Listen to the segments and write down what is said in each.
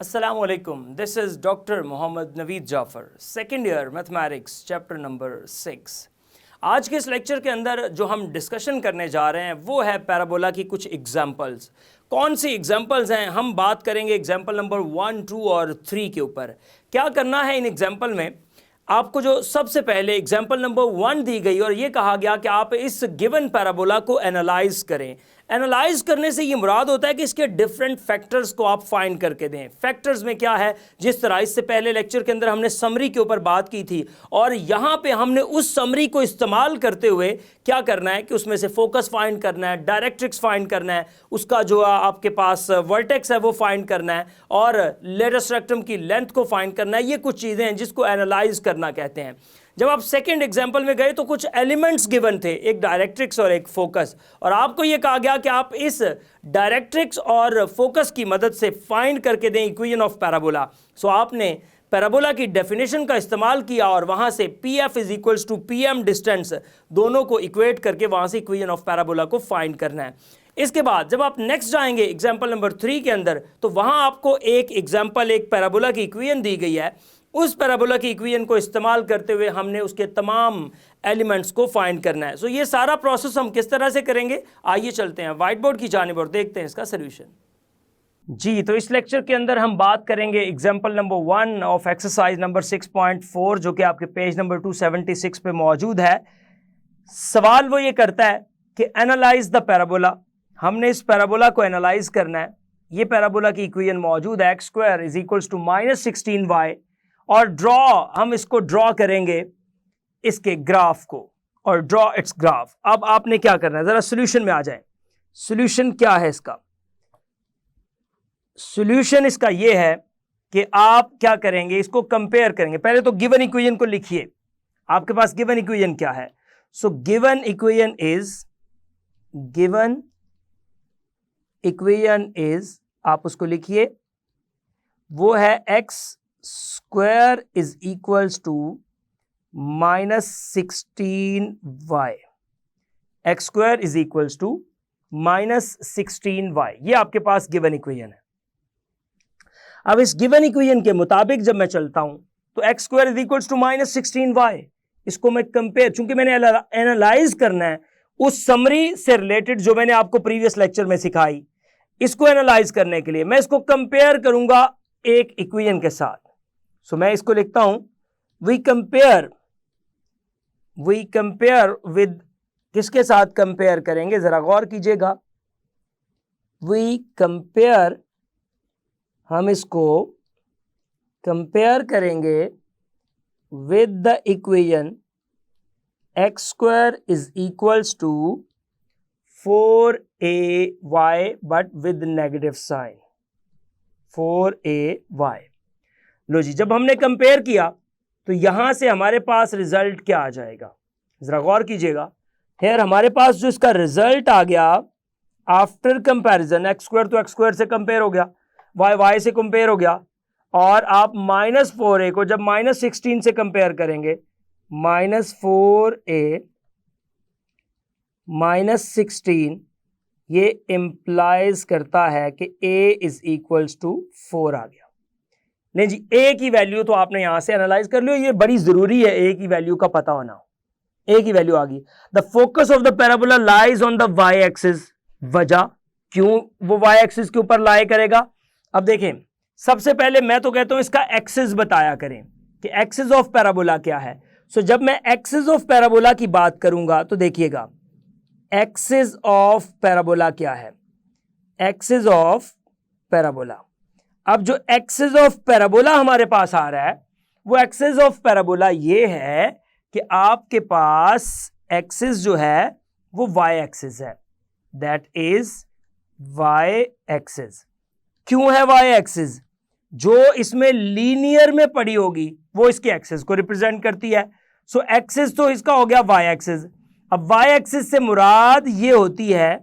Assalamualaikum. This is Dr. Mohammad Naveed Jafar, second year mathematics, chapter number 6. आज के इस lecture के अंदर जो हम डिस्कशन करने जा रहे हैं वो है पैराबोला की कुछ एग्जाम्पल्स। कौन सी एग्जाम्पल्स हैं? हम बात करेंगे एग्जाम्पल नंबर 1, 2 और 3 के ऊपर। क्या करना है इन एग्जाम्पल में? आपको जो सबसे पहले एग्जाम्पल नंबर 1 दी गई और ये कहा गया कि आप इस गिवन पैराबोला को एनालाइज करें। एनालाइज करने से ये मुराद होता है कि इसके डिफरेंट फैक्टर्स को आप फाइंड करके दें। फैक्टर्स में क्या है, जिस तरह इससे पहले लेक्चर के अंदर हमने समरी के ऊपर बात की थी और यहाँ पे हमने उस समरी को इस्तेमाल करते हुए क्या करना है कि उसमें से फोकस फाइंड करना है, डायरेक्ट्रिक्स फाइंड करना है, उसका जो आपके पास वर्टेक्स है वो फाइंड करना है और लेटस्ट रेक्टम की लेंथ को फाइंड करना है। ये कुछ चीज़ें हैं जिसको एनालाइज करना कहते हैं। जब आप सेकंड एग्जांपल में गए तो कुछ एलिमेंट्स गिवन थे, एक डायरेक्ट्रिक्स और एक फोकस, और आपको यह कहा गया कि आप इस डायरेक्ट्रिक्स और फोकस की मदद से फाइंड करके दें इक्वेशन ऑफ पैराबोला। सो आपने पैराबोला की डेफिनेशन का इस्तेमाल किया और वहां से P F is equals to P M distance दोनों को इक्वेट करके वहां से इक्वेशन ऑफ पैराबोला को फाइंड करना है। इसके बाद जब आप नेक्स्ट जाएंगे एग्जाम्पल नंबर 3 के अंदर, तो वहां आपको एक एग्जाम्पल, एक पैराबोला की इक्वेशन दी गई है। उस पैराबोला की इक्वेशन को इस्तेमाल करते हुए हमने उसके तमाम एलिमेंट्स को फाइंड करना है। सो ये सारा प्रोसेस हम किस तरह से करेंगे, आइए चलते हैं व्हाइट बोर्ड की जानिब और देखते हैं इसका सोल्यूशन। जी, तो इस लेक्चर के अंदर हम बात करेंगे example number 1 of exercise number 6.4 जो कि आपके पेज नंबर 276 पे मौजूद है। सवाल वो ये करता है कि एनालाइज द पैराबोला। हमने इस पैराबोला को एनालाइज करना है। ये पैराबोला की इक्वेशन मौजूद है, X square is equals to -16y, और हम इसको ड्रॉ करेंगे इसके ग्राफ को, और ड्रॉ इट्स ग्राफ। अब आपने क्या करना है, जरा सॉल्यूशन में आ जाए। सॉल्यूशन क्या है इसका? सॉल्यूशन इसका ये है कि आप क्या करेंगे, इसको कंपेयर करेंगे। पहले तो गिवन इक्वेशन को लिखिए। आपके पास गिवन इक्वेशन क्या है? सो गिवन इक्वेशन इज आप उसको लिखिए, वो है X square is equals to -16y। X square is equals to -16y, ये आपके पास गिवन इक्वेशन है। अब इस गिवन इक्वेशन के मुताबिक जब मैं चलता हूं तो X square is equals to -16y, इसको मैं कंपेयर, चूंकि मैंने एनालाइज करना है उस समरी से रिलेटेड जो मैंने आपको प्रीवियस लेक्चर में सिखाई, इसको एनालाइज करने के लिए मैं इसको कंपेयर करूंगा एक इक्वेशन के साथ। सो मैं इसको लिखता हूं, वी कंपेयर विद, किसके साथ कंपेयर करेंगे, जरा गौर कीजिएगा। वी कंपेयर, हम इसको कंपेयर करेंगे with the equation X square is equals to 4ay but with negative sign, 4ay। लो जी, जब हमने कंपेयर किया तो यहां से हमारे पास रिजल्ट क्या आ जाएगा, जरा गौर कीजिएगा। हेयर हमारे पास जो इसका रिजल्ट आ गया आफ्टर कंपैरिजन, एक्स स्क्वायर तो एक्स स्क्वायर से कंपेयर हो गया, y से कंपेयर हो गया, और आप -4a को जब -16 से कंपेयर करेंगे, -4a -16, ये इंप्लाइज करता है कि a इज इक्वल्स टू 4 आ गया। नहीं जी, a की वैल्यू तो आपने यहां से एनालाइज कर लियो, ये बड़ी जरूरी है a की वैल्यू का पता होना। a की वैल्यू आ गई। The focus of the parabola lies on the y axis. वजह क्यों वो y एक्सिस के ऊपर लाई करेगा? अब देखें, सबसे पहले मैं तो कहता हूं इसका एक्सिस बताया करें कि एक्सिस ऑफ पैराबोला क्या है। सो जब मैं एक्सिस ऑफ पैराबोला की बात करूंगा तो देखिएगा, एक्सिस ऑफ पैराबोला क्या है? एक्सिस ऑफ पैराबोला, अब जो एक्सिस ऑफ पैराबोला हमारे पास आ रहा है वो एक्सिस ऑफ पैराबोला ये है कि आपके पास एक्सिस जो है वो y एक्सिस है, दैट इज y एक्सिस। क्यों है y एक्सिस? जो इसमें लीनियर में पड़ी होगी वो इसके एक्सिस को रिप्रेजेंट करती है। सो एक्सिस तो इसका हो गया y एक्सिस। अब y एक्सिस से मुराद ये होती है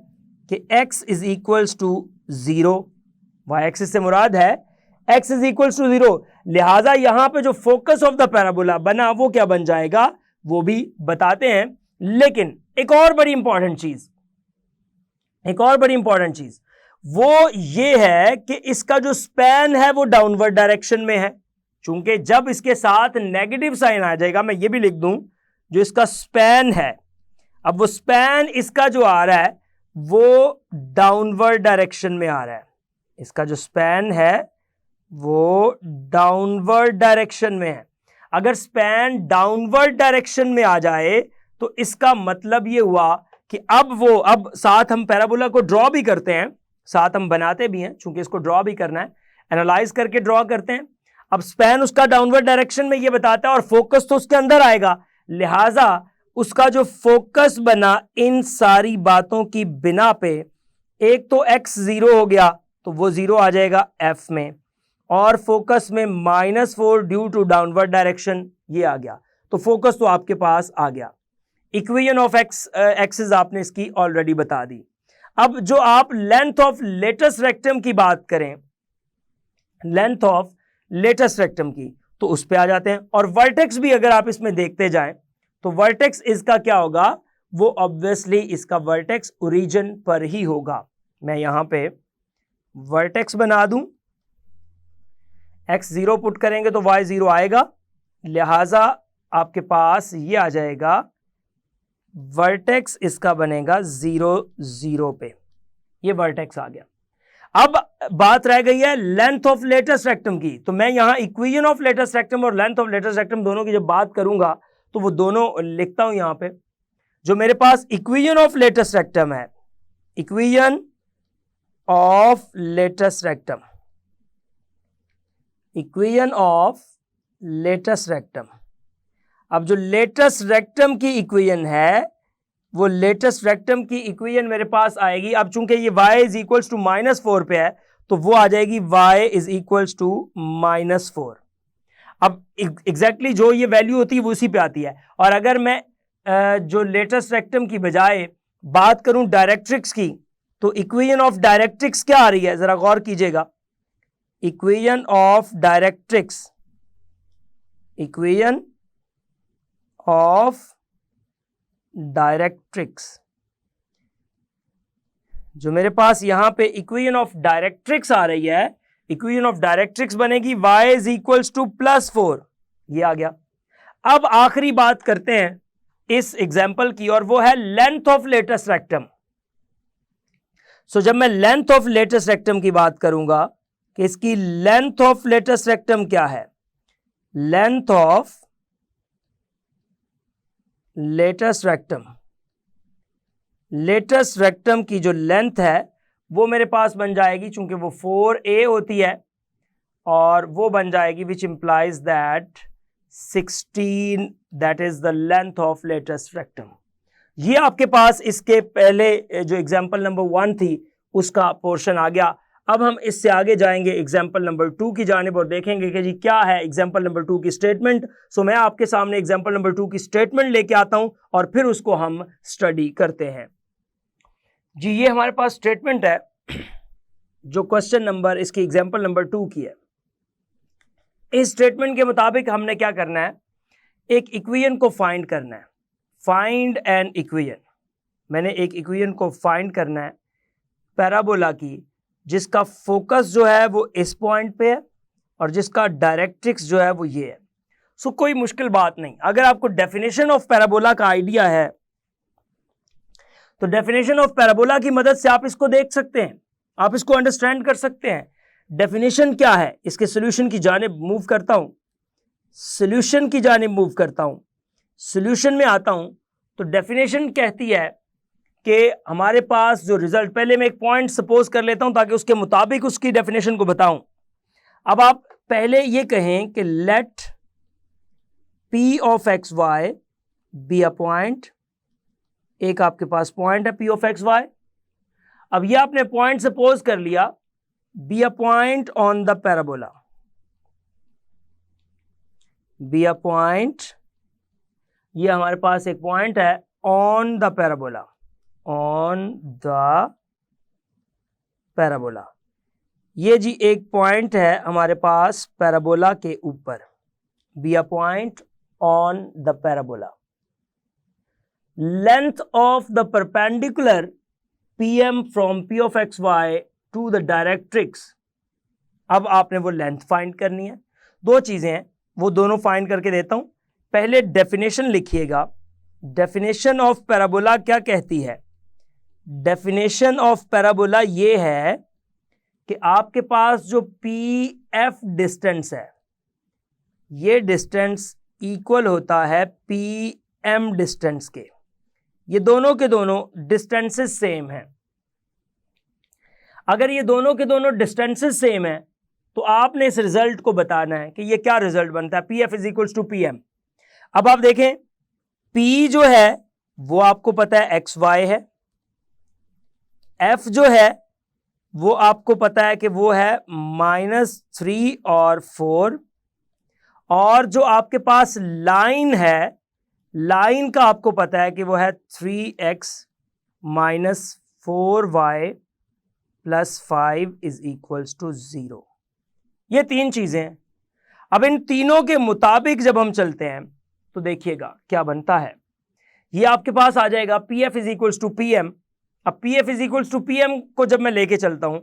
कि x is equals to 0। y axis से मुराद है x इज इक्वल्स टू 0। लिहाजा यहां पे जो फोकस ऑफ द पैराबोला बना वो क्या बन जाएगा वो भी बताते हैं। लेकिन एक और बड़ी इंपॉर्टेंट चीज, वो ये है कि इसका जो स्पैन है वो डाउनवर्ड डायरेक्शन में है। चूंकि जब इसके साथ नेगेटिव साइन आ जाएगा, मैं ये भी लिख दूं, जो इसका स्पैन है, अब वो स्पैन इसका जो आ रहा है वो डाउनवर्ड डायरेक्शन में आ रहा है। इसका जो स्पैन है वो डाउनवर्ड डायरेक्शन में है। अगर स्पैन डाउनवर्ड डायरेक्शन में आ जाए तो इसका मतलब ये हुआ कि अब साथ हम पैराबोला को ड्रॉ भी करते हैं, साथ हम बनाते भी हैं, चूंकि इसको ड्रॉ भी करना है, एनालाइज करके ड्रॉ करते हैं। अब स्पैन उसका डाउनवर्ड डायरेक्शन में ये बताता है और फोकस तो उसके अंदर आएगा, लिहाजा उसका जो फोकस बना इन सारी बातों की बिना पे, एक तो x 0 हो गया तो वो 0 आ जाएगा f में, और फोकस में -4 ड्यू टू डाउनवर्ड डायरेक्शन ये आ गया, तो फोकस तो आपके पास आ गया। इक्वेशन ऑफ एक्सिस आपने इसकी ऑलरेडी बता दी। अब जो आप लेंथ ऑफ लेटेस्ट रेक्टम की बात करें, लेंथ ऑफ लेटेस्ट रेक्टम की, तो उस पे आ जाते हैं। और वर्टेक्स भी अगर आप इसमें देखते जाएं तो वर्टेक्स इसका क्या होगा, वो ऑब्वियसली इसका वर्टेक्स ओरिजिन पर ही होगा। मैं यहां पे वर्टेक्स बना दूं, x 0 पुट करेंगे तो y 0 आएगा, लिहाजा आपके पास ये आ जाएगा, वर्टेक्स इसका बनेगा 0 0 पे, ये वर्टेक्स आ गया। अब बात रह गई है लेंथ ऑफ लेटेस्ट रेक्टम की, तो मैं यहां इक्वेशन ऑफ लेटेस्ट रेक्टम और लेंथ ऑफ लेटेस्ट रेक्टम दोनों की जब बात करूंगा तो वो दोनों लिखता हूं यहां पे। जो मेरे पास इक्वेशन ऑफ लेटेस्ट रेक्टम है, equation of latus rectum, equation of latus rectum. अब जो लेटेस्ट रेक्टम की इक्वेशन है, वो लेटेस्ट रेक्टम की इक्वेशन मेरे पास आएगी, अब चूंकि ये y इज इक्वल्स टू -4 पे है तो वो आ जाएगी y इज इक्वल्स टू -4। अब एग्जैक्टली जो ये वैल्यू होती है वो उसी पे आती है। और अगर मैं जो लेटेस्ट रेक्टम की बजाय बात करूं डायरेक्ट्रिक्स की, तो इक्वेशन ऑफ डायरेक्ट्रिक्स क्या आ रही है, जरा गौर कीजिएगा। Equation of directrix, equation of directrix, जो मेरे पास यहां पे इक्वेशन ऑफ डायरेक्ट्रिक्स आ रही है, इक्वेशन ऑफ डायरेक्ट्रिक्स बनेगी y इज इक्वल्स टू +4, ये आ गया। अब आखिरी बात करते हैं इस एग्जाम्पल की, और वो है लेंथ ऑफ लेटेस्ट रेक्टम। सो जब मैं लेंथ ऑफ लेटेस्ट रेक्टम की बात करूंगा कि इसकी लेंथ ऑफ लेटेस्ट रेक्टम क्या है, length of latus rectum, latus rectum की जो लेंथ है वो मेरे पास बन जाएगी, चूंकि वो 4a होती है, और वो बन जाएगी which implies that 16, that is the length of latus rectum. ये आपके पास इसके पहले जो एग्जाम्पल नंबर 1 थी उसका पोर्शन आ गया। अब हम इससे आगे जाएंगे एग्जाम्पल नंबर 2 की जानिब और देखेंगे कि जी क्या है एग्जाम्पल नंबर 2 की स्टेटमेंट। सो मैं आपके सामने एग्जाम्पल नंबर 2 की स्टेटमेंट लेके आता हूं और फिर उसको हम स्टडी करते हैं। जी ये हमारे पास स्टेटमेंट है जो क्वेश्चन नंबर इसकी एग्जाम्पल नंबर 2 की है। इस स्टेटमेंट के मुताबिक हमने क्या करना है, एक इक्वेशन को फाइंड करना है, फाइंड एन इक्वेशन। मैंने एक इक्वेशन को फाइंड करना है पैराबोला की, जिसका फोकस जो है वो इस पॉइंट पे है और जिसका डायरेक्ट्रिक्स जो है वो ये है। सो कोई मुश्किल बात नहीं, अगर आपको डेफिनेशन ऑफ पैराबोला का आइडिया है तो डेफिनेशन ऑफ पैराबोला की मदद से आप इसको देख सकते हैं, आप इसको अंडरस्टैंड कर सकते हैं। डेफिनेशन क्या है, इसके सॉल्यूशन की जानिब मूव करता हूं, सॉल्यूशन की जानिब मूव करता हूं, सॉल्यूशन में आता हूं तो डेफिनेशन कहती है कि हमारे पास जो रिजल्ट, पहले मैं एक पॉइंट सपोज कर लेता हूं ताकि उसके मुताबिक उसकी डेफिनेशन को बताऊं। अब आप पहले ये कहें कि let P of X Y be a point, एक आपके पास पॉइंट है P ऑफ एक्स वाई। अब ये आपने पॉइंट सपोज कर लिया be a point on the parabola, be a point, ये हमारे पास एक पॉइंट है on the parabola, on the parabola. ये जी एक पॉइंट है हमारे पास पैराबोला के ऊपर, be a point on the parabola. Length of the perpendicular PM from P of XY to the directrix. अब आपने वो लेंथ फाइंड करनी है। दो चीजें हैं, वो दोनों फाइंड करके देता हूं। पहले डेफिनेशन लिखिएगा। डेफिनेशन ऑफ पैराबोला क्या कहती है? डेफिनेशन ऑफ पैराबोला ये है कि आपके पास जो पी एफ डिस्टेंस है, ये डिस्टेंस इक्वल होता है पी एम डिस्टेंस के। ये दोनों के दोनों डिस्टेंसेस सेम हैं। अगर ये दोनों के दोनों डिस्टेंसेस सेम है तो आपने इस रिजल्ट को बताना है कि ये क्या रिजल्ट बनता है, P F is equal to P M. अब आप देखें, P जो है वो आपको पता है एक्स वाई है, F जो है वो आपको पता है कि वो है -3 और 4, और जो आपके पास लाइन है, लाइन का आपको पता है कि वो है 3x - 4y + 5 is equals to 0। ये तीन चीजें हैं। अब इन तीनों के मुताबिक जब हम चलते हैं तो देखिएगा क्या बनता है। ये आपके पास आ जाएगा P F is equals to P M. अब P F is equals to P M को जब मैं लेके चलता हूं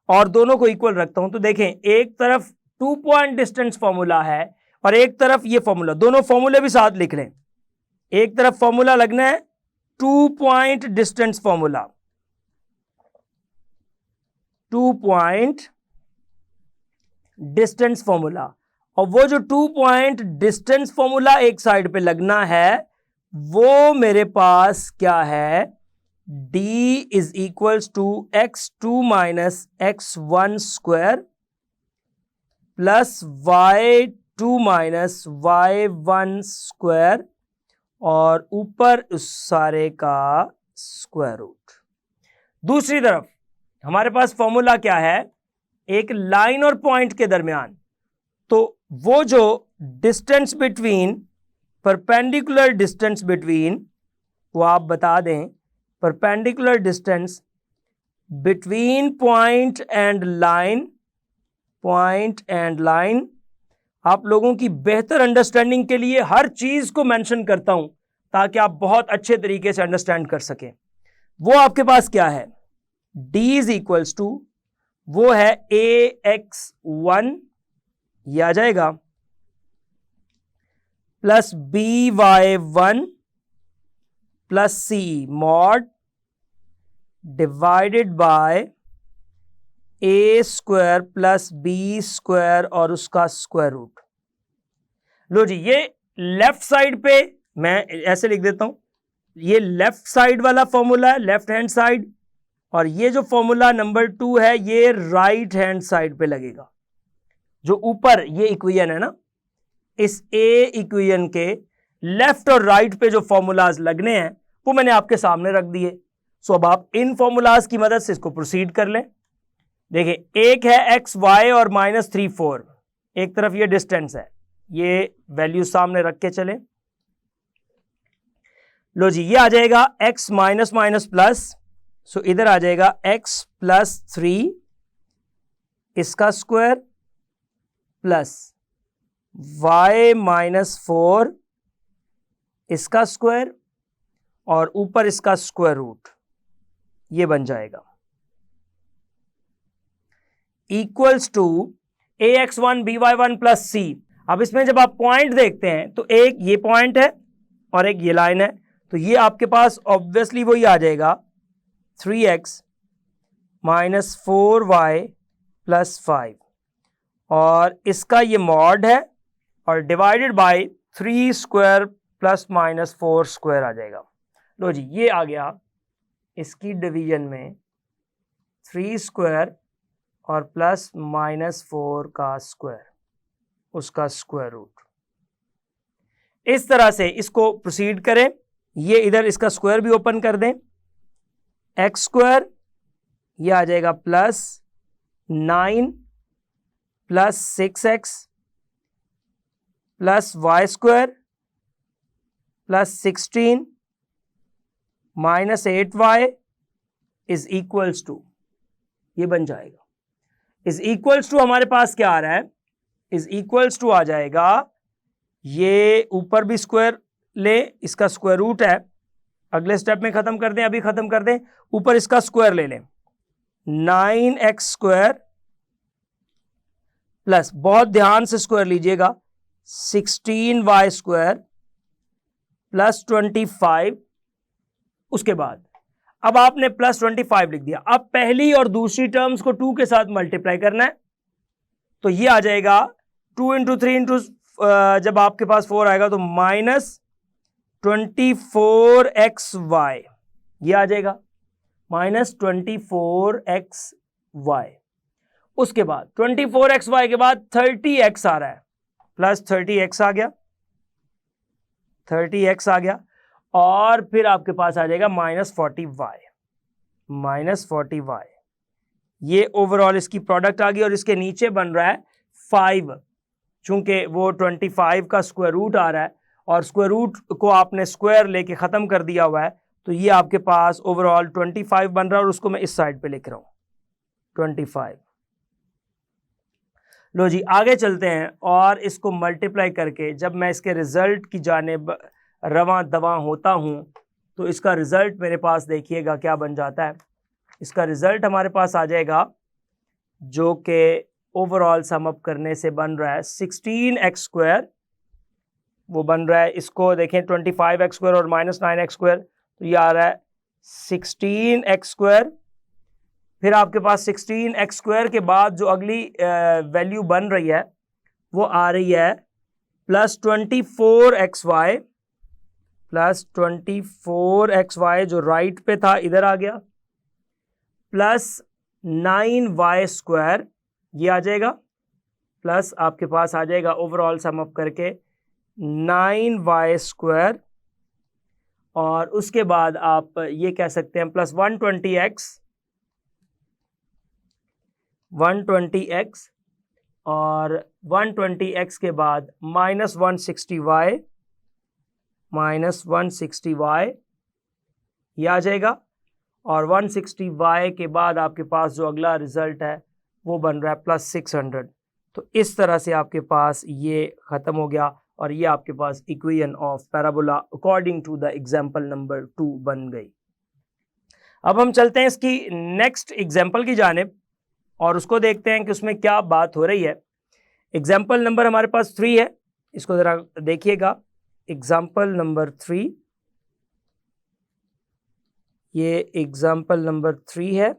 और दोनों को इक्वल रखता हूं तो देखें, एक तरफ 2 पॉइंट डिस्टेंस फॉर्मूला है और एक तरफ ये फॉर्मूला, दोनों फॉर्मूले भी साथ लिख लें। एक तरफ फॉर्मूला लगना है 2 point distance formula, 2 point distance formula, और वो जो 2 पॉइंट डिस्टेंस फॉर्मूला एक साइड पे लगना है वो मेरे पास क्या है, d is equals to x2 - x1 square plus y2 - y1 square और ऊपर उस सारे का स्क्वायर रूट। दूसरी तरफ हमारे पास फॉर्मूला क्या है, एक लाइन और पॉइंट के दरमियान, तो वो जो distance between, perpendicular distance between, वो आप बता दें, perpendicular distance between point and line, point and line. आप लोगों की बेहतर अंडरस्टैंडिंग के लिए हर चीज को मेंशन करता हूं ताकि आप बहुत अच्छे तरीके से अंडरस्टैंड कर सकें। वो आपके पास क्या है, d इज इक्वल्स टू, वो है ax1, ये आ जाएगा, plus by1 plus c mod divided by a square plus b square और उसका स्क्वायर रूट। लो जी, ये लेफ्ट साइड पे मैं ऐसे लिख देता हूं, ये लेफ्ट साइड वाला फॉर्मूला है, लेफ्ट हैंड साइड, और ये जो फॉर्मूला नंबर 2 है ये राइट हैंड साइड पे लगेगा। जो ऊपर ये इक्वेशन है ना, इस ए इक्वेशन के लेफ्ट और राइट पे जो फॉर्मूलाज लगने हैं वो मैंने आपके सामने रख दिए। सो अब आप इन फॉर्मूलाज की मदद से इसको प्रोसीड कर लें। देखिए, एक है एक्स वाई और -3 4, एक तरफ ये डिस्टेंस है, ये वैल्यू सामने रख के चले। लो जी, ये आ जाएगा x माइनस माइनस प्लस, सो इधर आ जाएगा x प्लस 3 इसका स्क्वायर प्लस y -4 इसका स्क्वायर और ऊपर इसका स्क्वायर रूट, ये बन जाएगा equals to ax1 by1 plus c। अब इसमें जब आप पॉइंट देखते हैं तो एक ये पॉइंट है और एक ये लाइन है, तो ये आपके पास ऑब्वियसली वही आ जाएगा 3x - 4y प्लस 5, और इसका ये मॉड है और divided by 3 square plus -4 square आ जाएगा। लो जी, ये आ गया इसकी डिवीजन में 3 स्क्वायर और प्लस -4 का स्क्वायर, उसका स्क्वायर रूट। इस तरह से इसको प्रोसीड करें। ये इधर इसका स्क्वायर भी ओपन कर दें, एक्स स्क्वायर ये आ जाएगा plus 9 plus 6x plus Y square plus 16 - 8y is equals to, ये बन जाएगा इज इक्वल्स टू, हमारे पास क्या आ रहा है, इज इक्वल्स टू आ जाएगा, ये ऊपर भी स्क्वायर ले, इसका स्क्वायर रूट है, अगले स्टेप में खत्म कर दें, अभी खत्म कर दें, ऊपर इसका स्क्वायर ले लें, 9x² प्लस, बहुत ध्यान से स्क्वायर लीजिएगा, 16y² प्लस 25। उसके बाद अब आपने प्लस 25 लिख दिया। अब पहली और दूसरी टर्म्स को 2 के साथ मल्टीप्लाई करना है, तो ये आ जाएगा 2 इंटू 3 इंटू, जब आपके पास 4 आएगा तो -24xy, ये आ जाएगा -24xy। उसके बाद 24xy के बाद 30x आ रहा है, प्लस 30x आ गया, 30x आ गया, और फिर आपके पास आ जाएगा -40y। ये ओवरऑल इसकी प्रोडक्ट आ गई, और इसके नीचे बन रहा है 5, चूंकि वो 25 का स्क्वायर रूट आ रहा है और स्क्वायर रूट को आपने स्क्वायर लेके खत्म कर दिया हुआ है, तो ये आपके पास ओवरऑल 25 बन रहा है, और उसको मैं इस साइड पे लिख रहा हूं 25। लो जी, आगे चलते हैं, और इसको मल्टीप्लाई करके जब मैं इसके रिजल्ट की जानिब रवां दवां होता हूं, तो इसका रिजल्ट मेरे पास देखिएगा क्या बन जाता है। इसका रिजल्ट हमारे पास आ जाएगा, जो कि ओवरऑल सम अप करने से बन रहा है 16x², वो बन रहा है, इसको देखें 25x² और -9x², तो ये आ रहा है 16x²। फिर आपके पास 16x² के बाद जो अगली वैल्यू बन रही है वो आ रही है प्लस 24xy जो राइट पे था इधर आ गया, प्लस 9y², ये आ जाएगा, प्लस आपके पास आ जाएगा ओवरऑल सम अप करके 9y², और उसके बाद आप ये कह सकते हैं प्लस 120x, और 120x के बाद -160y, ये आ जाएगा, और 160y के बाद आपके पास जो अगला रिजल्ट है वो बन रहा है प्लस 600। तो इस तरह से आपके पास ये ख़त्म हो गया, और ये आपके पास equation of parabola according to the example number 2 बन गई। अब हम चलते हैं इसकी नेक्स्ट एग्जाम्पल की जानिब, और उसको देखते हैं कि उसमें क्या बात हो रही है। एग्जाम्पल नंबर हमारे पास 3 है, इसको ज़रा देखिएगा। एग्जाम्पल नंबर 3, ये एग्जाम्पल नंबर 3 है,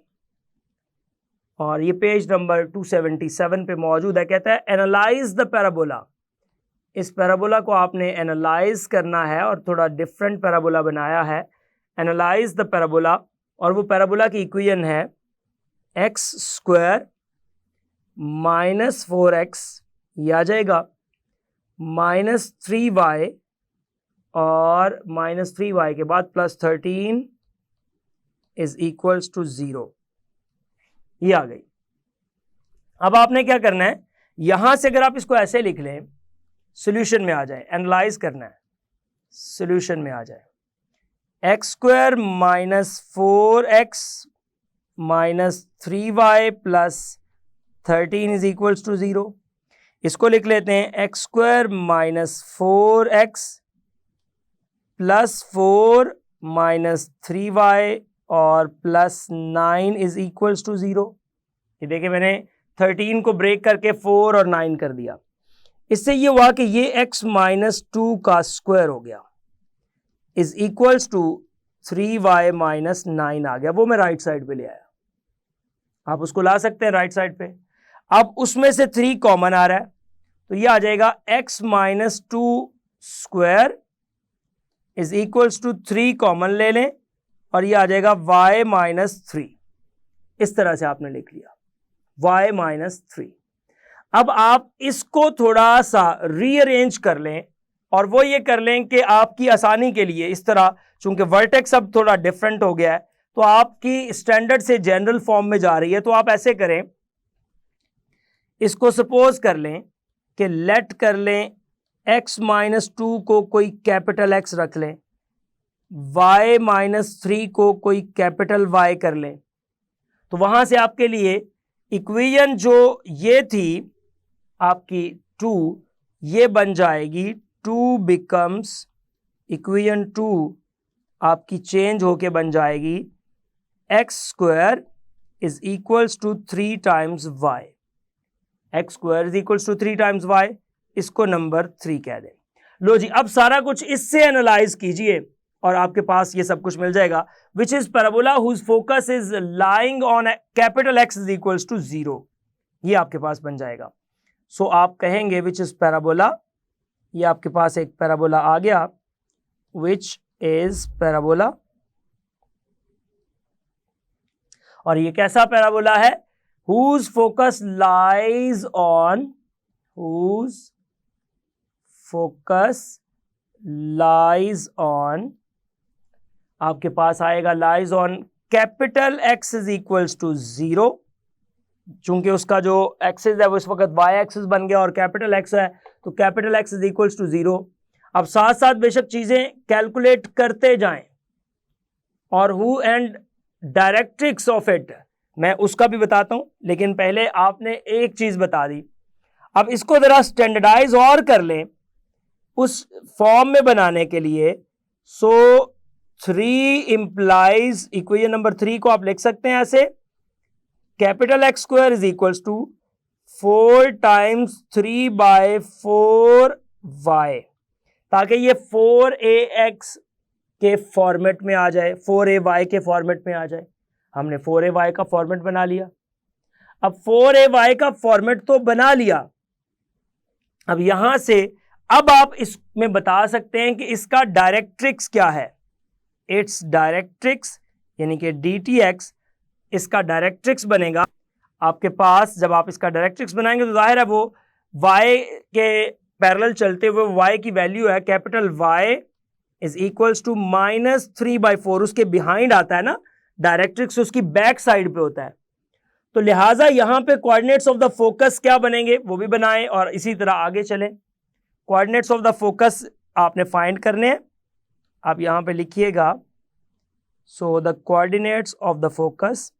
और ये पेज नंबर 277 पे मौजूद है। कहता है एनालाइज द पैराबोला। इस पैराबोला को आपने एनालाइज करना है, और थोड़ा डिफरेंट पैराबोला बनाया है। एनालाइज द पैराबोला, और वो पैराबोला की इक्वेशन है x² -4x, ये आ जाएगा, -3y, और -3y के बाद प्लस 13 इज इक्वल्स टू 0, ये आ गई। अब आपने क्या करना है, यहां से अगर आप इसको ऐसे लिख लें, सॉल्यूशन में आ जाए, एनालाइज करना है, सॉल्यूशन में आ जाए, x² -4x -3y plus 13 is equals to 0। इसको लिख लेते हैं x² -4x प्लस 4 -3y और प्लस 9 इज इक्वल्स टू 0। ये देखिए मैंने 13 को ब्रेक करके 4 और 9 कर दिया। इससे ये हुआ कि ये x -2 का स्क्वायर हो गया इज इक्वल्स टू 3y -9 आ गया। वो मैं राइट साइड पे ले आया, आप उसको ला सकते हैं राइट साइड पे। अब उसमें से 3 कॉमन आ रहा है, तो ये आ जाएगा x -2 square is equals to 3 common ले लें, और ये आ जाएगा y -3। इस तरह से आपने लिख लिया y -3। अब आप इसको थोड़ा सा रीअरेंज कर लें, और वो ये कर लें कि आपकी आसानी के लिए इस तरह, चूंकि वर्टेक्स अब थोड़ा डिफरेंट हो गया है, तो आपकी स्टैंडर्ड से जनरल फॉर्म में जा रही है, तो आप ऐसे करें, इसको सपोज कर लें कि लेट कर लें x -2 को कोई कैपिटल x रख लें, y -3 को कोई कैपिटल y कर लें, तो वहां से आपके लिए इक्वेशन जो ये थी आपकी 2, ये बन जाएगी 2 बिकम्स, इक्वेशन 2 आपकी चेंज होके बन जाएगी x² is equals to 3 times Y, X square is equals to 3 times Y, इसको नंबर 3 कह दें। लो जी, अब सारा कुछ इससे एनालाइज कीजिए और आपके पास ये सब कुछ मिल जाएगा, which is parabola whose focus is lying on capital X is equals to 0, ये आपके पास बन जाएगा। सो आप कहेंगे विच इज पैराबोला, ये आपके पास एक पैराबोला आ गया, विच इज पैराबोला, और ये कैसा पैराबोला है, whose focus lies on, whose focus lies on, आपके पास आएगा lies on capital x is equals to 0, चूंकि उसका जो एक्सिस है वो इस वक्त y एक्सिस बन गया और कैपिटल x है तो capital x is equals to 0। अब साथ साथ बेशक चीजें कैलकुलेट करते जाएं और who and directrix of it मैं उसका भी बताता हूं, लेकिन पहले आपने एक चीज बता दी। अब इसको जरा स्टैंडर्डाइज और कर लें उस फॉर्म में बनाने के लिए। सो 3 इंप्लाइज, इक्वेशन नंबर 3 को आप लिख सकते हैं ऐसे, capital X square is equals to 4 times 3 by 4 Y, ताकि ये 4ax के फॉर्मेट में आ जाए, 4ay के फॉर्मेट में आ जाए। हमने 4ay का फॉर्मेट बना लिया। अब 4ay का फॉर्मेट तो बना लिया, अब यहां से अब आप इसमें बता सकते हैं कि इसका डायरेक्ट्रिक्स क्या है। इट्स डायरेक्ट्रिक्स यानी कि dtx, इसका डायरेक्ट्रिक्स बनेगा आपके पास। जब आप इसका डायरेक्ट्रिक्स बनाएंगे तो जाहिर है वो y के पैरेलल चलते हुए y की वैल्यू है capital Y is equals to -3/4, उसके बिहाइंड आता है ना डायरेक्ट्रिक्स, उसकी बैक साइड पे होता है। तो लिहाजा यहां पे कोऑर्डिनेट्स ऑफ द फोकस क्या बनेंगे वो भी बनाएं और इसी तरह आगे चलें। कोऑर्डिनेट्स ऑफ द फोकस आपने फाइंड करने हैं, आप यहां पे लिखिएगा। So the coordinates of the focus,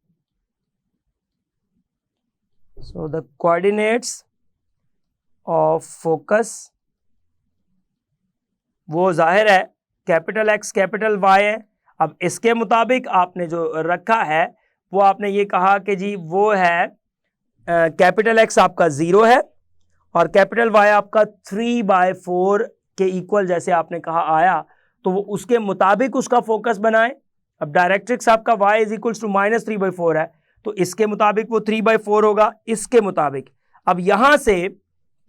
so the coordinates of focus, वो जाहिर है कैपिटल एक्स कैपिटल वाई है। अब इसके मुताबिक आपने जो रखा है वो आपने ये कहा कि जी वो है कैपिटल एक्स आपका 0 है और कैपिटल वाई आपका 3/4 के इक्वल जैसे आपने कहा आया, तो वो उसके मुताबिक उसका फोकस बनाएं। अब डायरेक्ट्रिक्स आपका y इज इक्वल्स टू -3/4 है, तो इसके मुताबिक वो 3/4 होगा इसके मुताबिक। अब यहां से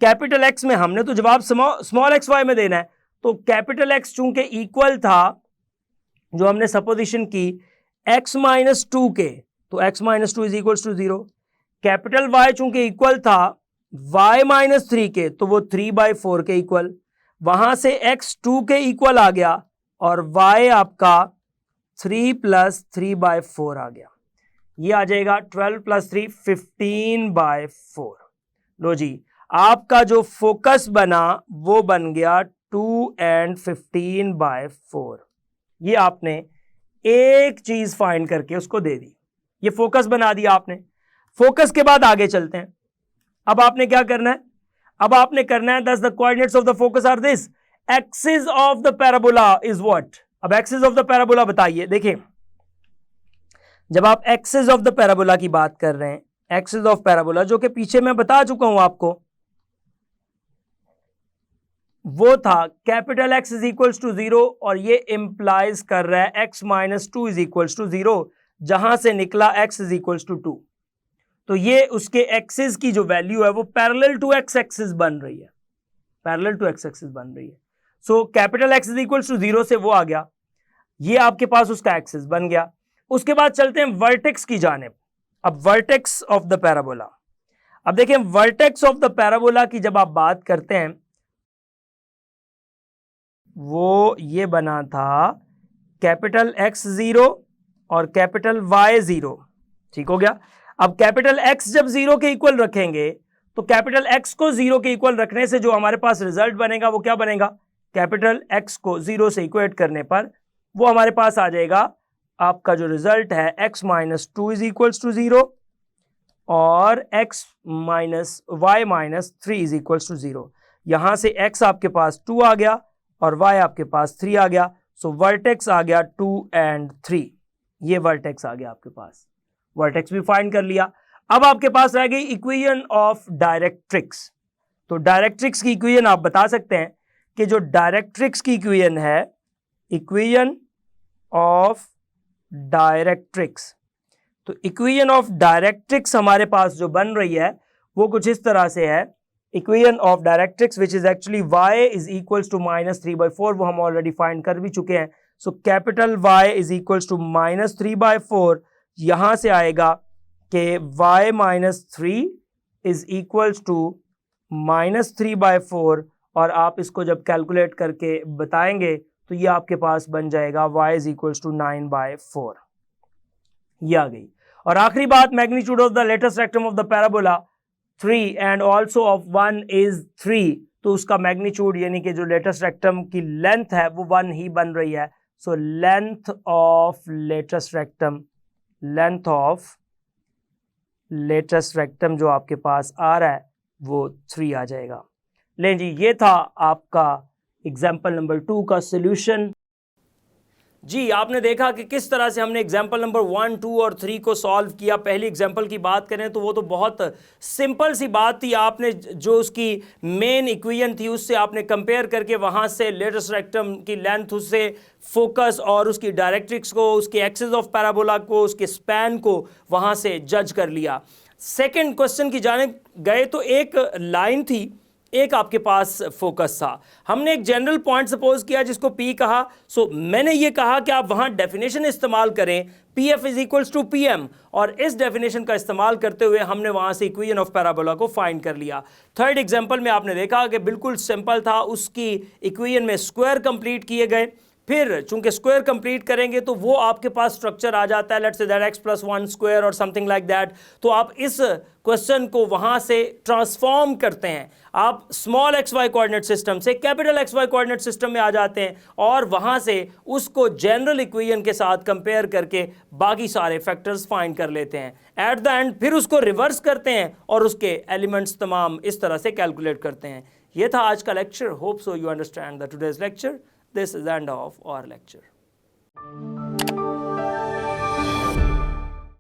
कैपिटल एक्स में हमने तो जवाब स्मॉल एक्स वाई में देना है, तो कैपिटल एक्स चूंकि इक्वल था, जो हमने सपोजिशन की x - 2 के, तो x - 2 is equals to 0। Capital y चूंकि इक्वल था y - 3 के, तो वो 3/4 के इक्वल, वहां से x 2 के इक्वल आ गया और y आपका 3 + 3/4 आ गया। ये आ जाएगा 12 + 3 15/4। लो जी, आपका जो फोकस बना वो बन गया 2 and 15/4। ये आपने एक चीज फाइंड करके उसको दे दी, ये फोकस बना दिया आपने। फोकस के बाद आगे चलते हैं। अब आपने क्या करना है, अब आपने करना है दस the coordinates of the focus are this, axis of the parabola is what. अब एक्सिस ऑफ द पैराबोला बताइए। देखिए, जब आप एक्सिस ऑफ द पैराबोला की बात कर रहे हैं, एक्सिस ऑफ पैराबोला जो कि पीछे मैं बता चुका हूं आपको, वो था capital X is equals to 0 और ये इंप्लाइज कर रहा है x - 2 इज इक्वल्स टू 0, जहां से निकला x इज इक्वल्स टू 2। तो ये उसके एक्सिस की जो वैल्यू है वो पैरेलल टू x एक्सिस बन रही है, पैरेलल टू x एक्सिस बन रही है। So capital x is equals to 0 से वो आ गया, ये आपके पास उसका एक्सिस बन गया। उसके बाद चलते हैं वर्टेक्स की जानिब। अब वर्टेक्स ऑफ द पैराबोला, अब देखें वर्टेक्स ऑफ द पैराबोला की जब आप बात करते हैं, वो ये बना था कैपिटल X 0 और कैपिटल Y 0, ठीक हो गया। अब कैपिटल X जब 0 के इक्वल रखेंगे तो कैपिटल X को 0 के इक्वल रखने से जो हमारे पास रिजल्ट बनेगा वो क्या बनेगा, कैपिटल X को 0 से इक्वेट करने पर वो हमारे पास आ जाएगा, आपका जो रिजल्ट है x - 2 इज इक्वल्स टू 0 और x - y - 3 is equals to 0। यहां से x आपके पास 2 आ गया और y आपके पास 3 आ गया। सो वर्टेक्स आ गया 2 and 3, ये वर्टेक्स आ गया आपके पास, वर्टेक्स भी फाइंड कर लिया। अब आपके पास रह गई इक्वेशन ऑफ डायरेक्ट्रिक्स। तो डायरेक्ट्रिक्स की इक्वेशन आप बता सकते हैं कि जो डायरेक्ट्रिक्स की इक्वेशन है, इक्वेशन ऑफ डायरेक्ट्रिक्स, तो इक्वेशन ऑफ डायरेक्ट्रिक्स हमारे पास जो बन रही है वो कुछ इस तरह से है। Equation of directrix which is actually y is equals to -3/4, वो हम ऑलरेडी फाइंड कर भी चुके हैं। So capital Y is equals to -3/4, यहां से आएगा कि y -3 इज इक्वल्स टू -3/4, और आप इसको जब कैलकुलेट करके बताएंगे तो ये आपके पास बन जाएगा y इज इक्वल्स टू 9/4, ये आ गई। और आखिरी बात, magnitude of the latus rectum of the parabola 3 and also of 1 is 3, तो उसका मैग्नीट्यूड यानी कि जो लेटेस्ट रेक्टम की लेंथ है वो 1 ही बन रही है। So length of latus rectum, length of latus rectum जो आपके पास आ रहा है वो 3 आ जाएगा। लें जी, ये था आपका एग्जाम्पल नंबर 2 का सोल्यूशन। जी, आपने देखा कि किस तरह से हमने एग्जाम्पल नंबर 1, 2 और 3 को सॉल्व किया। पहली एग्जाम्पल की बात करें तो वो तो बहुत सिंपल सी बात थी। आपने जो उसकी मेन इक्वेशन थी उससे आपने कंपेयर करके वहाँ से लेटेस्ट रेक्टम की लेंथ, उससे फोकस और उसकी डायरेक्ट्रिक्स को, उसकी एक्सिस ऑफ पैराबोला को, उसके स्पैन को वहाँ से जज कर लिया। सेकेंड क्वेश्चन की जाने गए तो एक लाइन थी, एक आपके पास फोकस था। हमने एक जनरल पॉइंट सपोज किया जिसको P कहा। सो मैंने ये कहा कि आप वहां डेफिनेशन इस्तेमाल करें PF is equals to PM, और इस डेफिनेशन का इस्तेमाल करते हुए हमने वहां से इक्वेशन ऑफ पैराबोला को फाइंड कर लिया। थर्ड एग्जांपल में आपने देखा कि बिल्कुल सिंपल था, उसकी इक्वेशन में स्क्वायर कंप्लीट किए गए। फिर चूंकि स्क्वायर कंप्लीट करेंगे तो वो आपके पास स्ट्रक्चर आ जाता है, let's say that x+1 square और समथिंग लाइक दैट। तो आप इस क्वेश्चन को वहां से ट्रांसफॉर्म करते हैं, आप स्मॉल xy कोऑर्डिनेट सिस्टम से कैपिटल xy कोऑर्डिनेट सिस्टम में आ जाते हैं, और वहां से उसको जनरल इक्वेशन के साथ कंपेयर करके बाकी सारे फैक्टर्स फाइंड कर लेते हैं। एट द एंड फिर उसको रिवर्स करते हैं और उसके एलिमेंट्स तमाम इस तरह से कैलकुलेट करते हैं। यह था आज का lecture. Hope so you understand the today's lecture. This is the end of our lecture.